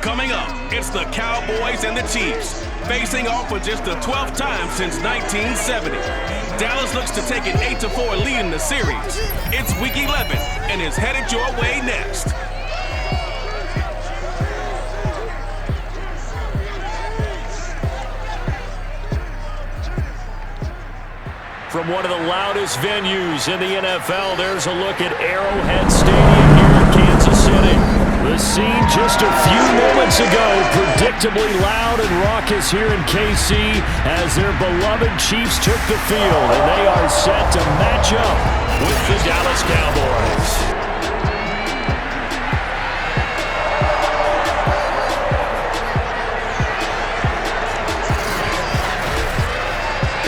Coming up, it's the Cowboys and the Chiefs, facing off for just the 12th time since 1970. Dallas looks to take an 8-4 lead in the series. It's Week 11 and is headed your way next. From one of the loudest venues in the NFL, there's a look at Arrowhead Stadium here in Kansas City. The scene just a few moments ago, predictably loud and raucous here in KC as their beloved Chiefs took the field, and they are set to match up with the Dallas Cowboys.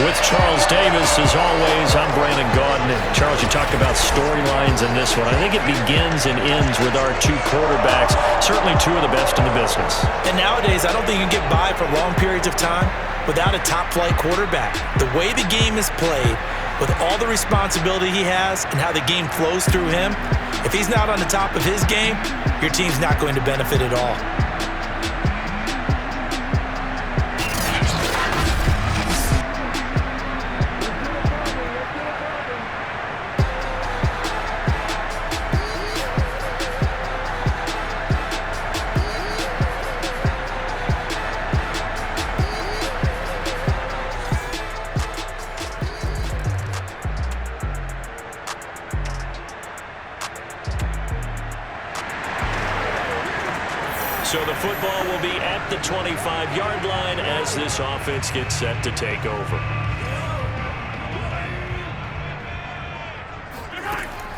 With Charles Davis, as always, I'm Brandon Gaudin. And Charles, you talked about storylines in this one. I think it begins and ends with our two quarterbacks, certainly two of the best in the business. And nowadays, I don't think you can get by for long periods of time without a top-flight quarterback. The way the game is played, with all the responsibility he has and how the game flows through him, if he's not on the top of his game, your team's not going to benefit at all. So the football will be at the 25-yard line as this offense gets set to take over.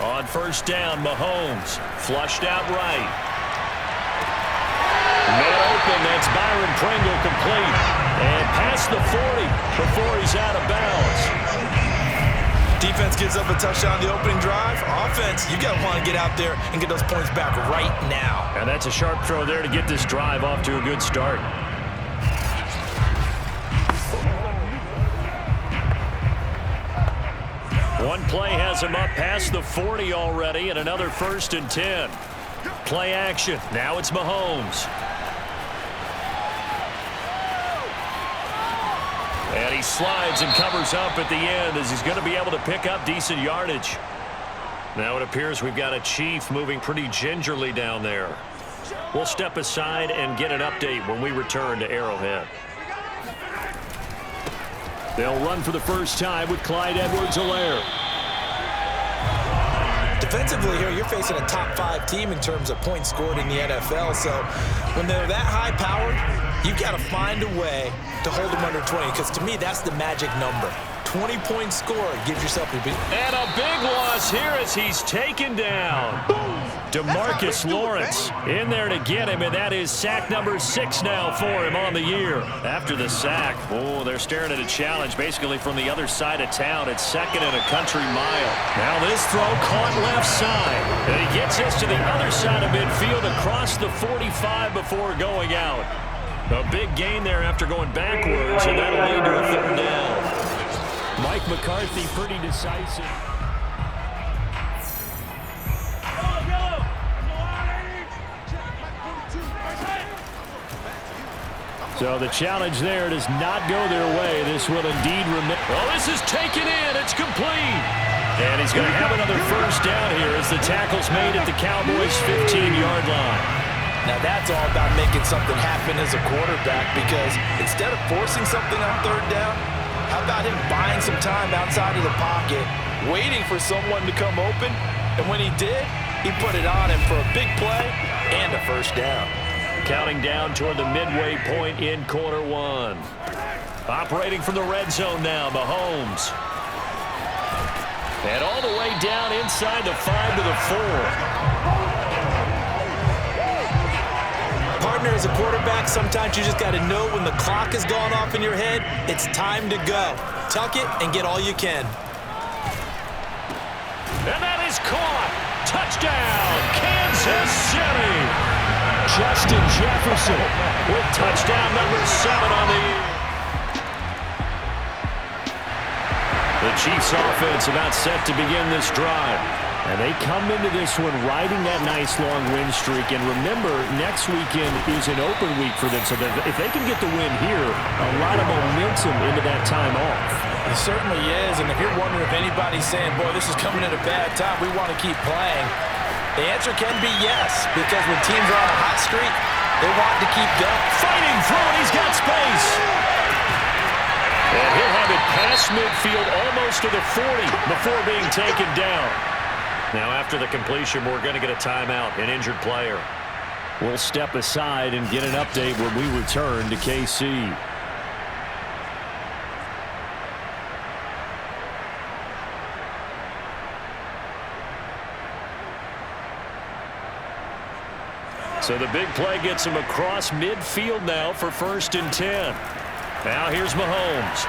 On first down, Mahomes flushed out right. Man open, that's Byron Pringle complete. And past the 40 before he's out of bounds. Defense gives up a touchdown on the opening drive. Offense, you got to want to get out there and get those points back right now. And that's a sharp throw there to get this drive off to a good start. One play has him up past the 40 already, and another 1st and 10. Play action. Now it's Mahomes. And he slides and covers up at the end as he's going to be able to pick up decent yardage. Now it appears we've got a Chief moving pretty gingerly down there. We'll step aside and get an update when we return to Arrowhead. They'll run for the first time with Clyde Edwards-Helaire. Defensively here, you're facing a top 5 team in terms of points scored in the NFL. So when they're that high-powered, you've got to find a way to hold them under 20, because to me, that's the magic number. 20-point score gives yourself a big... And a big loss here as he's taken down. DeMarcus Lawrence in there to get him, and that is sack number 6 now for him on the year. After the sack, oh, they're staring at a challenge basically from the other side of town. It's 2nd and a country mile. Now this throw caught left side. And he gets us to the other side of midfield across the 45 before going out. A big gain there after going backwards, and that'll lead to a 3rd down. Mike McCarthy pretty decisive. So the challenge there does not go their way. This will indeed remain. Well, this is taken in. It's complete. And he's going to have another 1st down here as the tackle's made at the Cowboys' 15-yard line. Now that's all about making something happen as a quarterback, because instead of forcing something on 3rd down, how about him buying some time outside of the pocket, waiting for someone to come open, and when he did, he put it on him for a big play and a 1st down. Counting down toward the midway point in quarter 1. Operating from the red zone now, Mahomes. And all the way down inside the 5 to the 4. Partner, as a quarterback, sometimes you just got to know when the clock has gone off in your head, it's time to go. Tuck it and get all you can. And that is caught. Touchdown, Kansas City. Justin Jefferson with touchdown number 7 on the year. The Chiefs offense about set to begin this drive. And they come into this one riding that nice long win streak. And remember, next weekend is an open week for them. So if they can get the win here, a lot of momentum into that time off. It certainly is. And if you're wondering if anybody's saying, boy, this is coming at a bad time, we want to keep playing, the answer can be yes. Because when teams are on a hot streak, they want to keep going. Fighting through, and he's got space. And he'll have it past midfield almost to the 40 before being taken down. Now after the completion, we're going to get a timeout, an injured player. We'll step aside and get an update when we return to KC. So the big play gets him across midfield now for 1st and 10. Now here's Mahomes.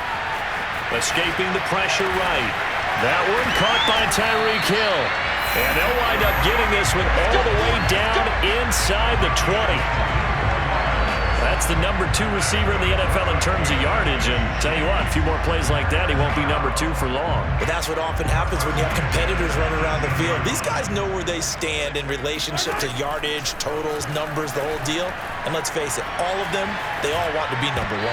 Escaping the pressure right. That one caught by Tyreek Hill. And they'll wind up getting this one all the way down inside the 20. That's the number 2 receiver in the NFL in terms of yardage. And tell you what, a few more plays like that, he won't be number 2 for long. But that's what often happens when you have competitors running around the field. These guys know where they stand in relationship to yardage, totals, numbers, the whole deal. And let's face it, all of them, they all want to be number 1.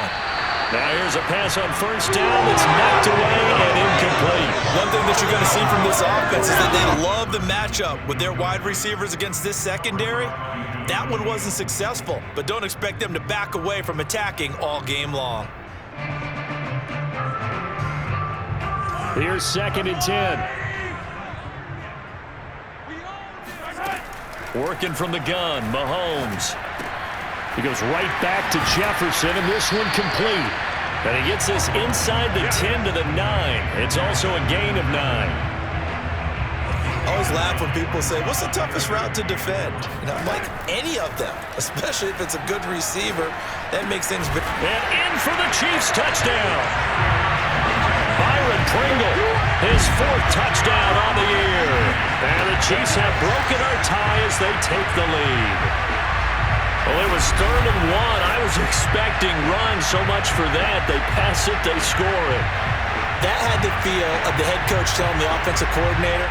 Now here's a pass on 1st down that's knocked away and incomplete. One thing that you're going to see from this offense is that they love the matchup with their wide receivers against this secondary. That one wasn't successful, but don't expect them to back away from attacking all game long. Here's 2nd and 10. Working from the gun, Mahomes. He goes right back to Jefferson, and this one complete. And he gets this inside the 10 to the 9. It's also a gain of 9. I always laugh when people say, what's the toughest route to defend? And I'm like, any of them, especially if it's a good receiver. That makes things better. And in for the Chiefs touchdown. Byron Pringle, his 4th touchdown on the year. And the Chiefs have broken our tie as they take the lead. Well, it was 3rd and 1. I was expecting runs, so much for that. They pass it, they score it. That had the feel of the head coach telling the offensive coordinator.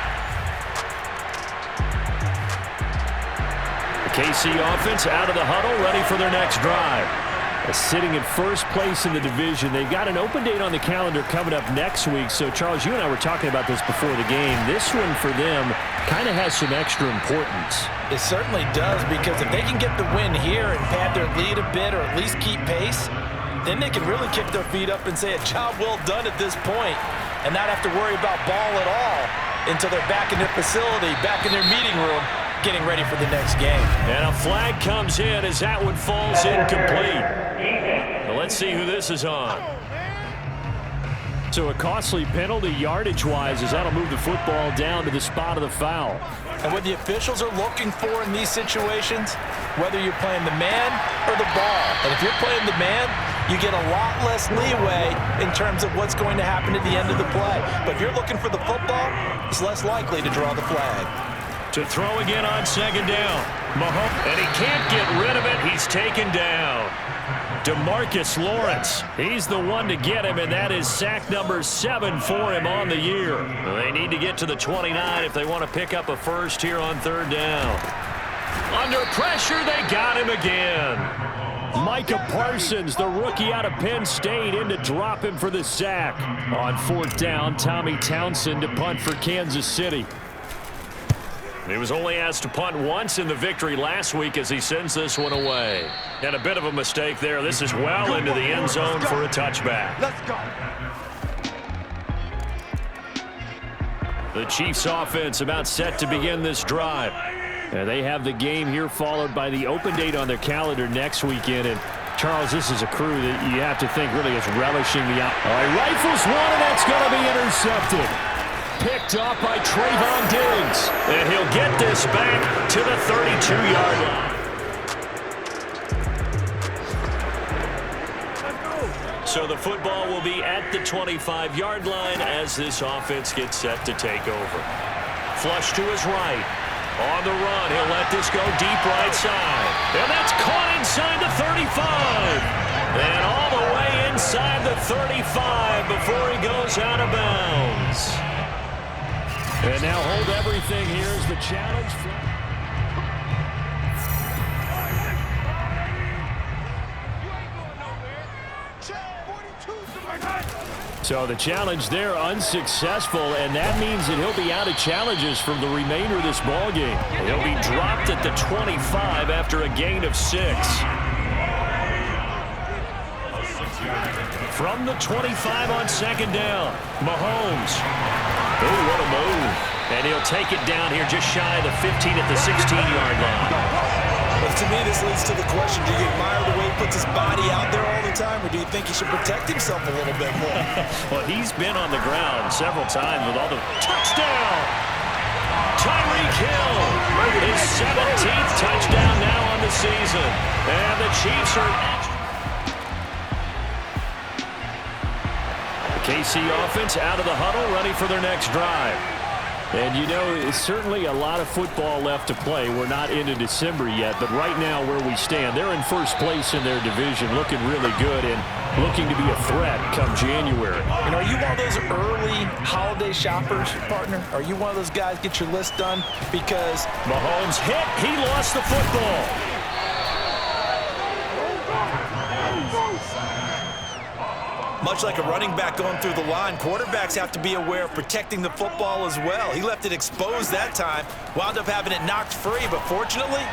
The KC offense out of the huddle, ready for their next drive. Sitting in 1st place in the division. They've got an open date on the calendar coming up next week. So, Charles, you and I were talking about this before the game. This one for them kind of has some extra importance. It certainly does, because if they can get the win here and pad their lead a bit or at least keep pace, then they can really kick their feet up and say a job well done at this point and not have to worry about ball at all until they're back in their facility, back in their meeting room, getting ready for the next game. And a flag comes in as that one falls incomplete. Well, let's see who this is on. So a costly penalty yardage-wise as that'll move the football down to the spot of the foul. And what the officials are looking for in these situations, whether you're playing the man or the ball, and if you're playing the man, you get a lot less leeway in terms of what's going to happen at the end of the play. But if you're looking for the football, it's less likely to draw the flag. To throw again on 2nd down. Mahomes, and he can't get rid of it. He's taken down. DeMarcus Lawrence, he's the one to get him, and that is sack number 7 for him on the year. They need to get to the 29 if they want to pick up a 1st here on 3rd down. Under pressure, they got him again. Micah Parsons, the rookie out of Penn State, in to drop him for the sack. On 4th down, Tommy Townsend to punt for Kansas City. He was only asked to punt once in the victory last week as he sends this one away. And a bit of a mistake there. This is well into the end zone for a touchback. Let's go. The Chiefs offense about set to begin this drive. And they have the game here followed by the open date on their calendar next weekend. And Charles, this is a crew that you have to think really is relishing the out. All right, rifles one, and that's going to be intercepted. Picked off by Trayvon Diggs. And he'll get this back to the 32-yard line. So the football will be at the 25-yard line as this offense gets set to take over. Flush to his right. On the run, he'll let this go deep right side. And that's caught inside the 35. And all the way inside the 35 before he goes out of bounds. And now hold everything here as the challenge. So the challenge there unsuccessful, and that means that he'll be out of challenges from the remainder of this ball game. He'll be dropped at the 25 after a gain of 6. From the 25 on second down, Mahomes. Oh, what a move. And he'll take it down here just shy of the 15 at the 16-yard line. Well, to me, this leads to the question, do you admire the way he puts his body out there all the time, or do you think he should protect himself a little bit more? Well, he's been on the ground several times with all the touchdown. Tyreek Hill, his 17th touchdown now on the season. And the Chiefs are... The KC offense out of the huddle, ready for their next drive. And, you know, it's certainly a lot of football left to play. We're not into December yet, but right now where we stand, they're in first place in their division, looking really good and looking to be a threat come January. And are you one of those early holiday shoppers, partner? Are you one of those guys get your list done? Because Mahomes hit. He lost the football. much like a running back going through the line, quarterbacks have to be aware of protecting the football as well. He left it exposed that time, wound up having it knocked free, but fortunately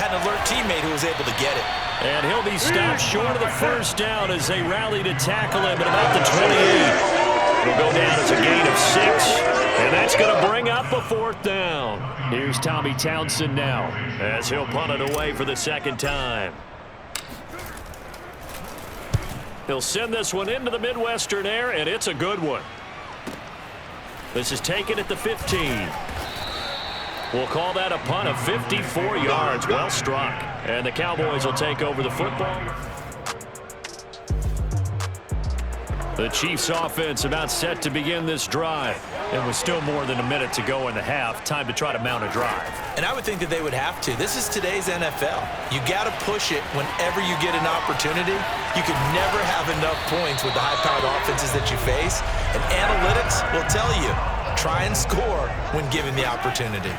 had an alert teammate who was able to get it. And he'll be stopped short of the first down as they rally to tackle him at about the 28. It'll go down as a gain of 6, and that's going to bring up a 4th down. Here's Tommy Townsend now as he'll punt it away for the second time. He'll send this one into the Midwestern air, and it's a good one. This is taken at the 15. We'll call that a punt of 54 yards. Well struck. And the Cowboys will take over the football. The Chiefs offense about set to begin this drive. And with still more than a minute to go in the half, time to try to mount a drive. And I would think that they would have to. This is today's NFL. You got to push it whenever you get an opportunity. You can never have enough points with the high-powered offenses that you face. And analytics will tell you, try and score when given the opportunity.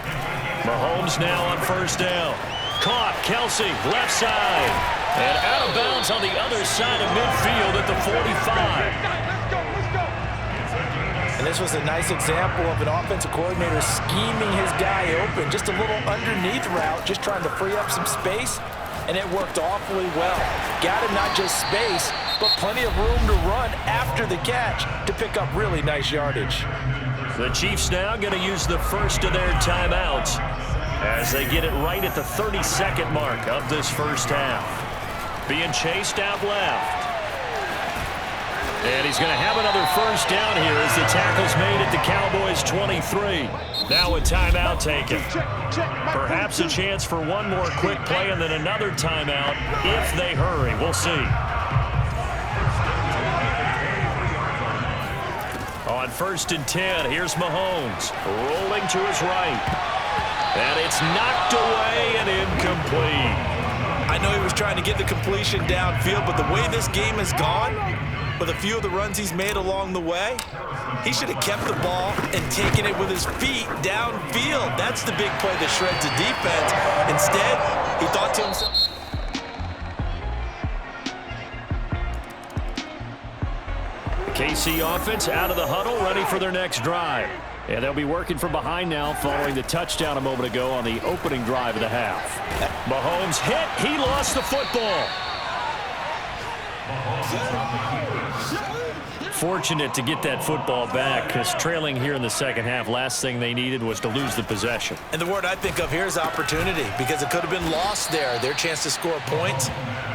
Mahomes now on first down. Caught, Kelsey, left side. And out of bounds on the other side of midfield at the 45. And this was a nice example of an offensive coordinator scheming his guy open. Just a little underneath route, just trying to free up some space. And it worked awfully well. Got him not just space, but plenty of room to run after the catch to pick up really nice yardage. The Chiefs now going to use the first of their timeouts as they get it right at the 32nd mark of this first half. Being chased out left. And he's going to have another first down here as the tackle's made at the Cowboys' 23. Now a timeout taken. Perhaps a chance for one more quick play and then another timeout if they hurry. We'll see. On 1st and 10, here's Mahomes rolling to his right. And it's knocked away and incomplete. I know he was trying to get the completion downfield, but the way this game has gone, with a few of the runs he's made along the way, he should have kept the ball and taken it with his feet downfield. That's the big play that shreds the defense. Instead, he thought to himself, KC offense out of the huddle, ready for their next drive. And they'll be working from behind now following the touchdown a moment ago on the opening drive of the half. Mahomes hit. He lost the football. Fortunate to get that football back because trailing here in the second half, last thing they needed was to lose the possession. And the word I think of here is opportunity, because it could have been lost there, their chance to score points.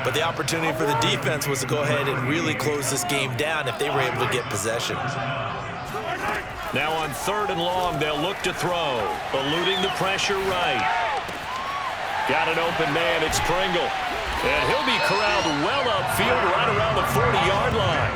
But the opportunity for the defense was to go ahead and really close this game down if they were able to get possession. Now on 3rd and long, they'll look to throw, eluding the pressure right. Got an open man, it's Pringle. And he'll be corralled well upfield right around the 40-yard line.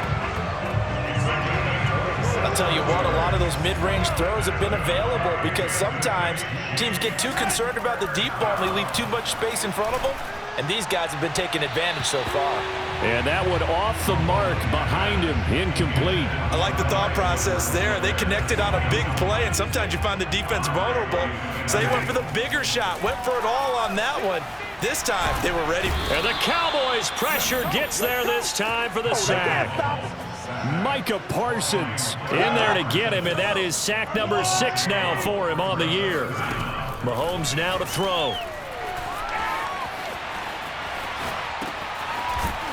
I'll tell you what, a lot of those mid-range throws have been available because sometimes teams get too concerned about the deep ball and they leave too much space in front of them, and these guys have been taking advantage so far. And that one off the mark behind him, incomplete. I like the thought process there. They connected on a big play, and sometimes you find the defense vulnerable. So they went for the bigger shot, went for it all on that one. This time, they were ready. And the Cowboys' pressure gets there this time for the sack. Micah Parsons in there to get him, and that is sack number 6 now for him on the year. Mahomes now to throw.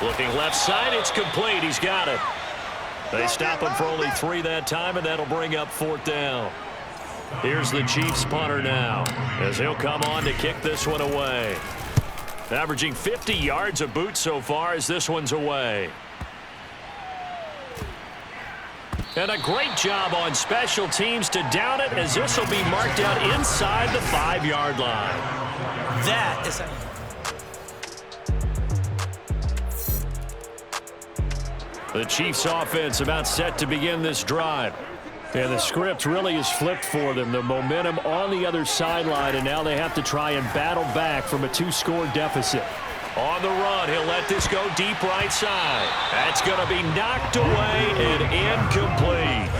Looking left side, it's complete. He's got it. They stop him for only 3 that time, and that'll bring up 4th down. Here's the Chiefs punter now, as he'll come on to kick this one away. Averaging 50 yards a boot so far as this one's away. And a great job on special teams to down it, as this will be marked out inside the 5-yard line. That is... The Chiefs offense about set to begin this drive. And the script really is flipped for them. The momentum on the other sideline, and now they have to try and battle back from a 2-score deficit. On the run, he'll let this go deep right side. That's going to be knocked away and incomplete.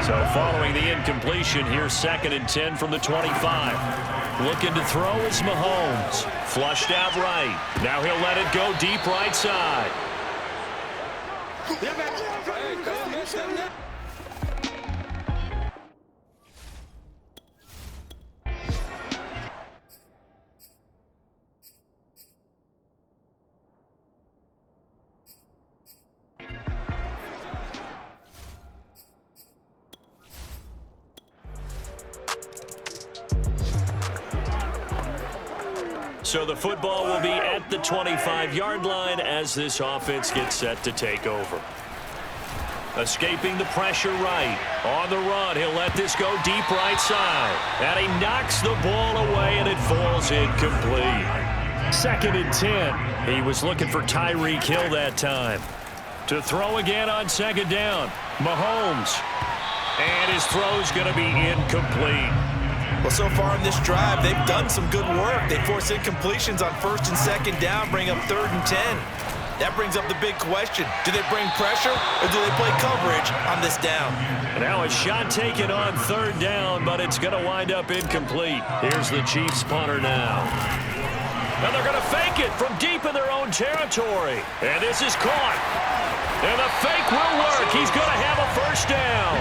So following the incompletion, here's 2nd and 10 from the 25. Looking to throw is Mahomes. Flushed out right. Now he'll let it go deep right side. So the football will be at the 25-yard line as this offense gets set to take over. Escaping the pressure right. On the run, he'll let this go deep right side. And he knocks the ball away, and it falls incomplete. 2nd and 10. He was looking for Tyreek Hill that time. To throw again on 2nd down. Mahomes. And his throw's going to be incomplete. Well, so far in this drive, they've done some good work. They force incompletions on 1st and 2nd down, bring up 3rd and 10. That brings up the big question. Do they bring pressure, or do they play coverage on this down? Now a shot taken on 3rd down, but it's going to wind up incomplete. Here's the Chiefs punter now. And they're going to fake it from deep in their own territory. And this is caught. And the fake will work. He's going to have a 1st down.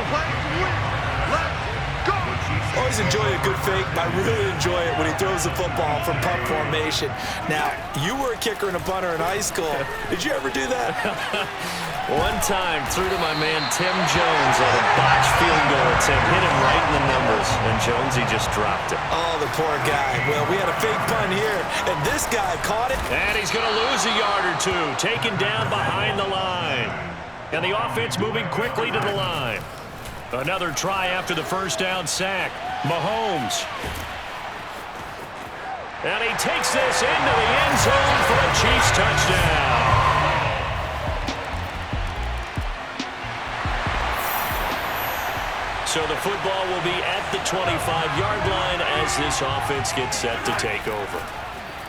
Always enjoy a good fake, but I really enjoy it when he throws the football from punt formation. Now, you were a kicker and a punter in high school. Did you ever do that? One time, threw to my man Tim Jones on a botched field goal attempt, hit him right in the numbers, and Jones, he just dropped it. Oh, the poor guy. Well, we had a fake punt here, and this guy caught it. And he's going to lose a yard or 2, taken down behind the line. And the offense moving quickly to the line. Another try after the 1st down sack. Mahomes. And he takes this into the end zone for a Chiefs touchdown. So the football will be at the 25-yard line as this offense gets set to take over.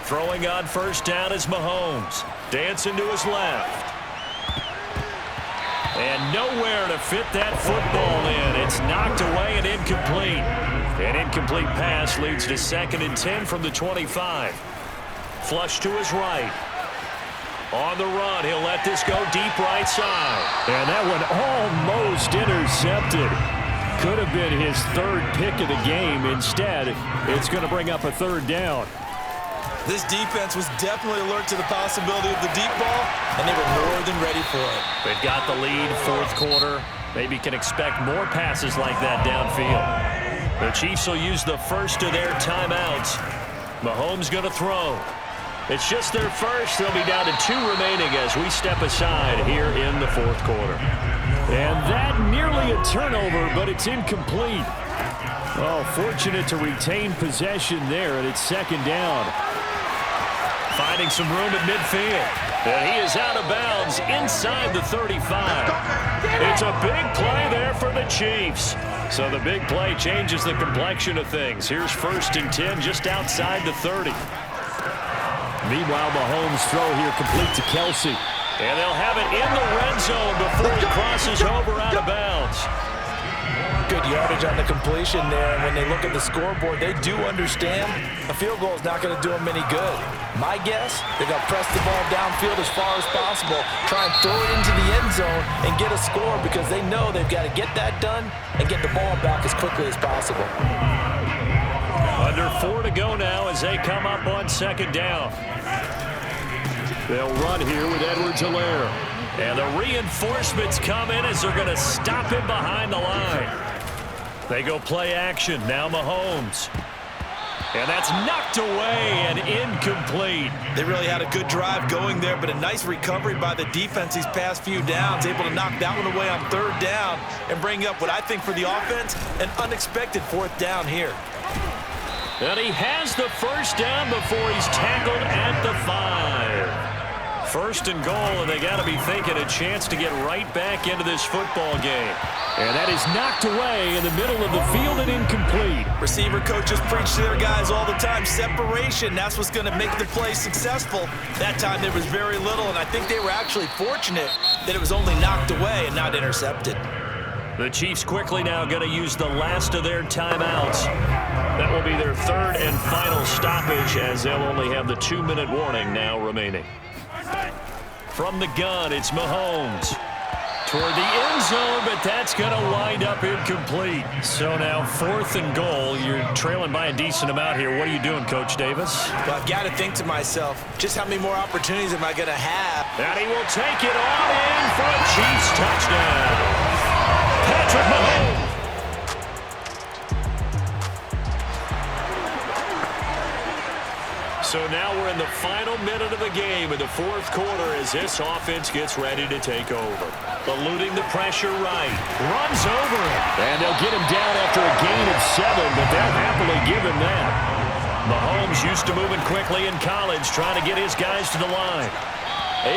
Throwing on 1st down is Mahomes. Dancing to his left. And nowhere to fit that football in. It's knocked away and incomplete. An incomplete pass leads to 2nd and 10 from the 25. Flush to his right. On the run, he'll let this go deep right side. And that one almost intercepted. Could have been his 3rd pick of the game. Instead, it's going to bring up a 3rd down. This defense was definitely alert to the possibility of the deep ball, and they were more than ready for it. They've got the lead, 4th quarter. Maybe can expect more passes like that downfield. The Chiefs will use the first of their timeouts. Mahomes going to throw. It's just their first. They'll be down to 2 remaining as we step aside here in the 4th quarter. And that nearly a turnover, but it's incomplete. Oh, fortunate to retain possession there, and it's 2nd down. Finding some room at midfield. And he is out of bounds inside the 35. It's a big play there for the Chiefs. So the big play changes the complexion of things. Here's 1st and 10 just outside the 30. Meanwhile, Mahomes' throw here complete to Kelsey. And they'll have it in the red zone before he crosses over out of bounds. Good yardage on the completion there. And when they look at the scoreboard, they do understand a field goal is not going to do them any good. My guess, they're going to press the ball downfield as far as possible, try and throw it into the end zone and get a score because they know they've got to get that done and get the ball back as quickly as possible. Under 4 to go now as they come up on second down. They'll run here with Edwards-Helaire. And the reinforcements come in as they're going to stop him behind the line. They go play action. Now Mahomes. And that's knocked away and incomplete. They really had a good drive going there, but a nice recovery by the defense these past few downs, able to knock that one away on third down and bring up what I think for the offense, an unexpected fourth down here. And he has the first down before he's tackled at the 5. First and goal, and they got to be thinking a chance to get right back into this football game. And that is knocked away in the middle of the field and incomplete. Receiver coaches preach to their guys all the time, separation. That's what's going to make the play successful. That time there was very little, and I think they were actually fortunate that it was only knocked away and not intercepted. The Chiefs quickly now going to use the last of their timeouts. That will be their third and final stoppage as they'll only have the 2-minute warning now remaining. From the gun, it's Mahomes. Toward the end zone, but that's going to wind up incomplete. So now 4th and goal. You're trailing by a decent amount here. What are you doing, Coach Davis? Well, I've got to think to myself, just how many more opportunities am I going to have? And he will take it on in for a Chiefs touchdown. Patrick Mahomes. So now we're in the final minute of the game in the 4th quarter as this offense gets ready to take over. Eluding the pressure right. Runs over him. And they'll get him down after a gain of 7, but they'll happily give him that. Mahomes used to moving quickly in college, trying to get his guys to the line.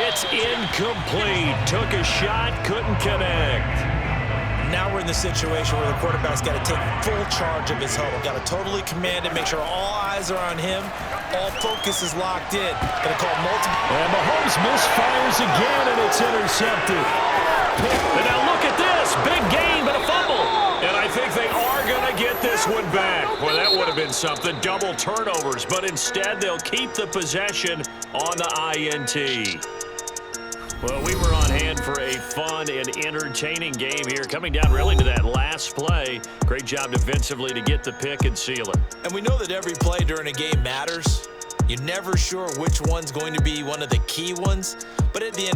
It's incomplete. Took a shot, couldn't connect. Now we're in the situation where the quarterback's got to take full charge of his huddle. Got to totally command it, make sure all eyes are on him. All focus is locked in. Going to call multiple. And Mahomes misfires again, and it's intercepted. And now look at this. Big gain, but a fumble. And I think they are going to get this one back. Well, that would have been something. Double turnovers, but instead they'll keep the possession on the INT. Well, we were on hand for a fun and entertaining game here, coming down really to that last play. Great job defensively to get the pick and seal it. And we know that every play during a game matters. You're never sure which one's going to be one of the key ones, but at the end of